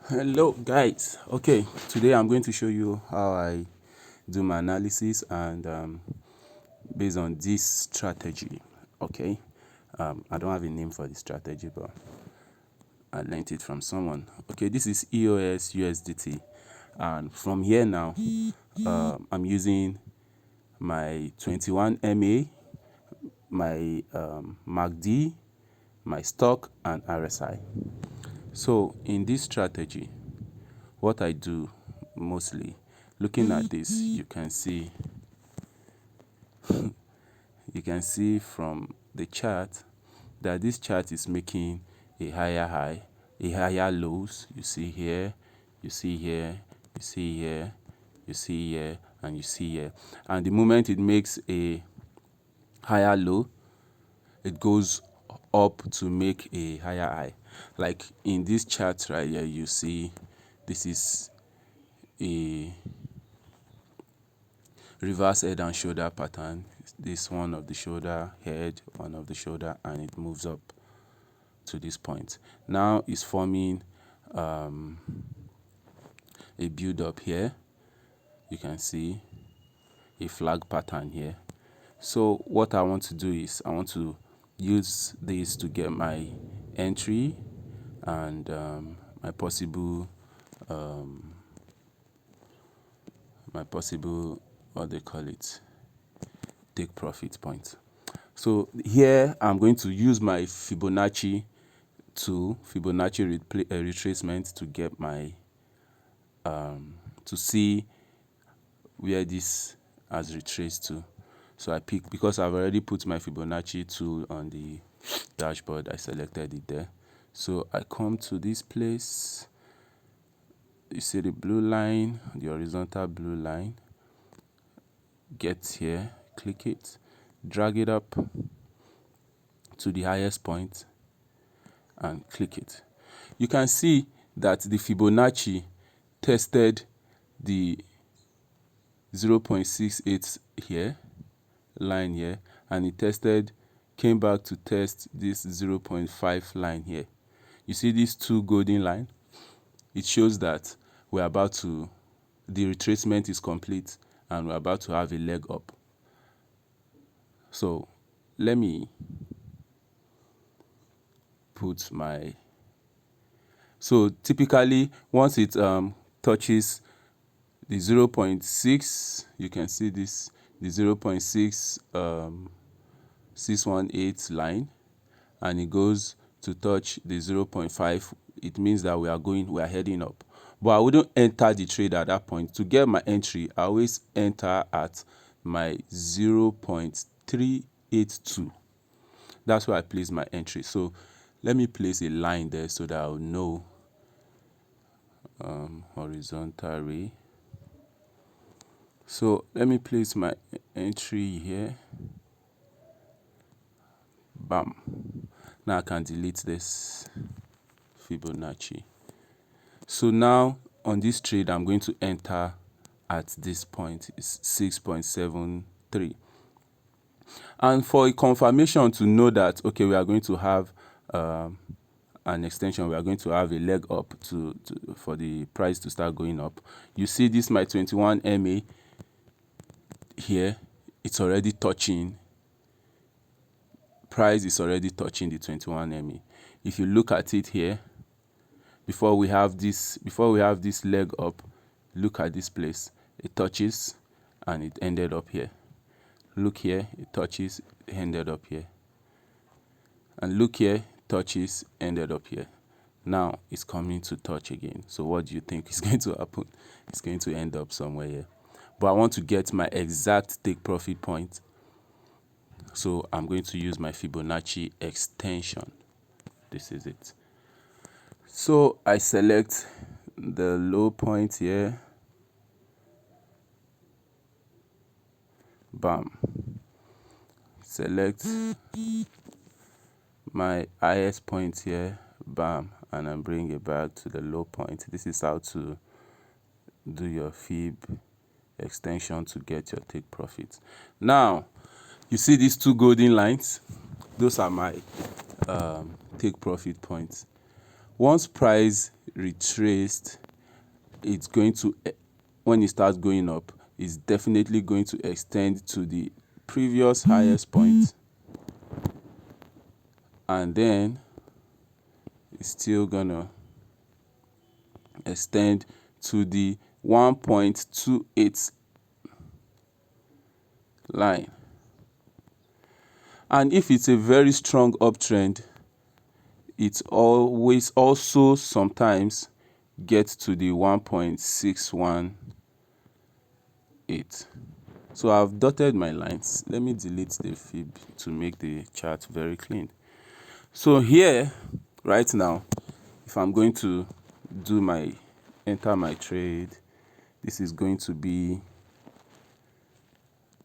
Hello guys. Okay, today I'm going to show you how I do my analysis and based on this strategy. Okay, I don't have a name for the strategy, but I learned it from someone. Okay, this is EOS USDT, and from here now I'm using my 21 MA, my MACD, my stock, and RSI. So in this strategy, what I do mostly, looking at this, you can see from the chart that this chart is making a higher high, a higher lows. You see here, you see here, you see here, you see here, and you see here. And the moment it makes a higher low, it goes up to make a higher high. Like in this chart right here, you see this is a reverse head and shoulder pattern. This one of the shoulder, head, one of the shoulder, and it moves up to this point. Now it's forming a build up here. You can see a flag pattern here. So what I want to do is I want to use this to get my entry and my possible what they call it, take profit point. So here I'm going to use my Fibonacci tool, Fibonacci retracement, to get my to see where this has retraced to. So I pick, because I've already put my Fibonacci tool on the dashboard, I selected it there. So I come to this place. You see the blue line, the horizontal blue line. Get here, click it, drag it up to the highest point and click it. You can see that the Fibonacci tested the 0.68 here, line here, and it came back to test this 0.5 line here. You see these two golden line? It shows that the retracement is complete and we're about to have a leg up. So let me put my, so typically once it touches the 0.6, you can see this, the 0.6618 line, and it goes to touch the 0.5, it means that we are heading up. But I wouldn't enter the trade at that point. To get my entry, I always enter at my 0.382. That's where I place my entry. So let me place a line there so that I'll know horizontal ray. So let me place my entry here. Bam. Now I can delete this Fibonacci. So now on this trade, I'm going to enter at this point. It's 6.73. And for a confirmation to know that, okay, we are going to have an extension, we are going to have a leg up for the price to start going up. You see this, my 21 MA here, it's already touching, price is already touching the 21 MA. If you look at it here, before we have this leg up, look at this place, it touches and it ended up here. Look here, it touches, ended up here. And look here, touches, ended up here. Now it's coming to touch again. So what do you think is going to happen? It's going to end up somewhere here. But I want to get my exact take profit point. So I'm going to use my Fibonacci extension. This is it. So I select the low point here. Bam. Select my highest point here. Bam. And I bring it back to the low point. This is how to do your Fib extension to get your take profit. Now, you see these two golden lines? Those are my take profit points. Once price retraced, it's going to, when it starts going up, it's definitely going to extend to the previous highest point, and then it's still gonna extend to the 1.28 line. And if it's a very strong uptrend, it always also sometimes gets to the 1.618. So I've dotted my lines. Let me delete the fib to make the chart very clean. So here, right now, if I'm going to enter my trade, this is going to be,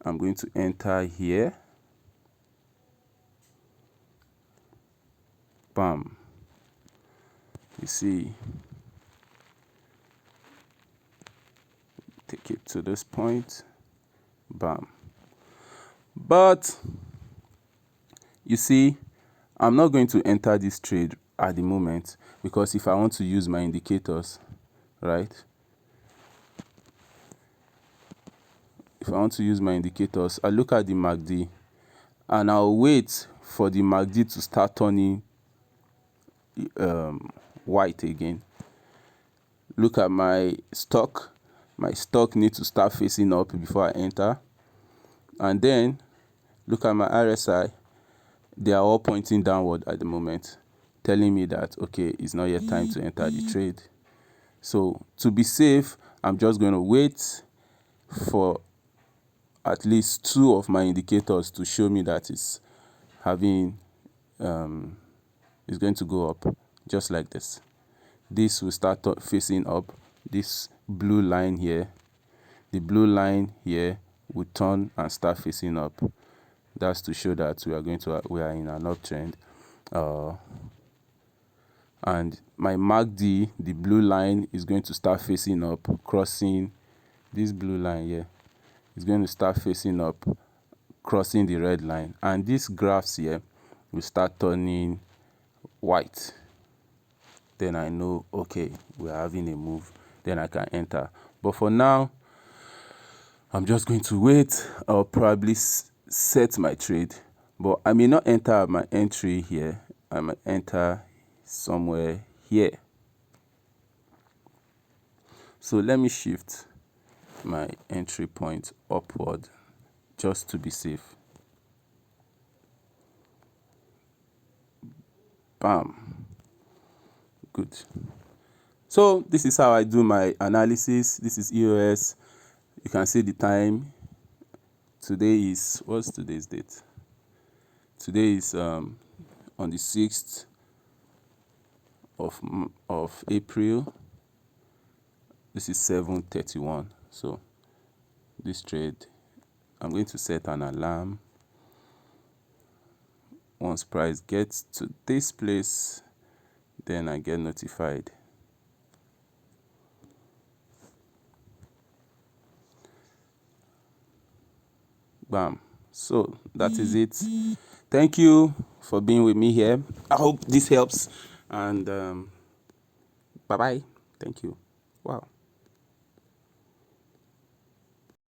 I'm going to enter here. Bam. You see, take it to this point. Bam. But you see, I'm not going to enter this trade at the moment, because if I want to use my indicators, right? If I want to use my indicators, I look at the MACD and I'll wait for the MACD to start turning white again. Look at my stock. My stock needs to start facing up before I enter. And then look at my RSI. They are all pointing downward at the moment, telling me that, okay, it's not yet time to enter the trade. So to be safe, I'm just going to wait for at least two of my indicators to show me that it's having, it's going to go up, just like this. This will start facing up. This blue line here, the blue line here will turn and start facing up. That's to show that we are in an uptrend. And my MACD, the blue line, is going to start facing up, crossing this blue line here. It's going to start facing up, crossing the red line, and these graphs here will start turning white. Then I know, okay, we're having a move. Then I can enter. But for now, I'm just going to wait. I'll probably set my trade, but I may not enter my entry here. I might enter somewhere here. So let me shift my entry point upward just to be safe. Bam. Good. So this is how I do my analysis. This is EOS. You can see the time. Today is, what's today's date? Today is on the 6th of April. This is 7:31. So this trade, I'm going to set an alarm. Once price gets to this place, then I get notified. Bam. So that is it. Thank you for being with me here. I hope this helps, and bye bye. Thank you. Wow.